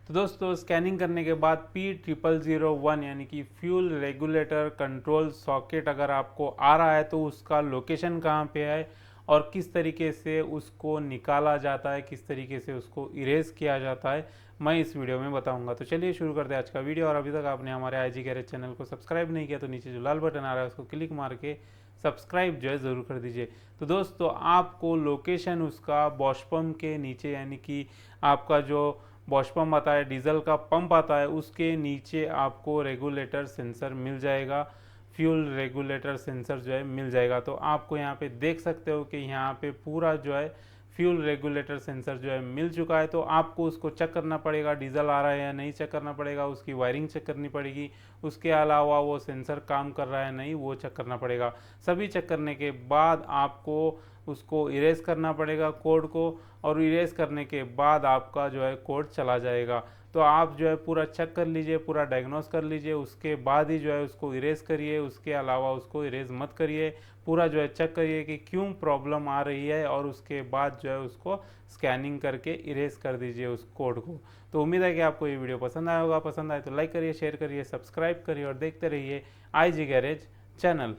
तो दोस्तों स्कैनिंग करने के बाद P0001 यानी कि फ्यूल रेगुलेटर कंट्रोल सॉकेट अगर आपको आ रहा है तो उसका लोकेशन कहाँ पे है और किस तरीके से उसको निकाला जाता है, किस तरीके से उसको इरेज किया जाता है, मैं इस वीडियो में बताऊंगा। तो चलिए शुरू करते हैं आज का वीडियो। और अभी तक आपने हमारे आईजी गैरेज चैनल को सब्सक्राइब नहीं किया तो नीचे जो लाल बटन आ रहा है उसको क्लिक मार के सब्सक्राइब जो है ज़रूर कर दीजिए। तो दोस्तों आपको लोकेशन उसका बॉश पंप के नीचे यानी कि आपका जो बॉश पंप आता है, डीजल का पंप आता है, उसके नीचे आपको रेगुलेटर सेंसर मिल जाएगा, फ्यूल रेगुलेटर सेंसर जो है मिल जाएगा। तो आपको यहाँ पे देख सकते हो कि यहाँ पे पूरा जो है फ्यूल रेगुलेटर सेंसर जो है मिल चुका है। तो आपको उसको चेक करना पड़ेगा, डीजल आ रहा है या नहीं चेक करना पड़ेगा, उसकी वायरिंग चेक करनी पड़ेगी, उसके अलावा वो सेंसर काम कर रहा है नहीं वो चेक करना पड़ेगा। सभी चेक करने के बाद आपको उसको इरेज करना पड़ेगा कोड को, और इरेज करने के बाद आपका जो है कोड चला जाएगा। तो आप जो है पूरा चेक कर लीजिए, पूरा डायग्नोस कर लीजिए, उसके बाद ही जो है उसको इरेज करिए, उसके अलावा उसको इरेज मत करिए। पूरा जो है चेक करिए कि क्यों प्रॉब्लम आ रही है और उसके बाद जो है उसको स्कैनिंग करके इरेज कर दीजिए उस कोड को। तो उम्मीद है कि आपको ये वीडियो पसंद आया होगा। पसंद आए तो लाइक करिए, शेयर करिए, सब्सक्राइब करिए और देखते रहिए आईजी गैरेज चैनल।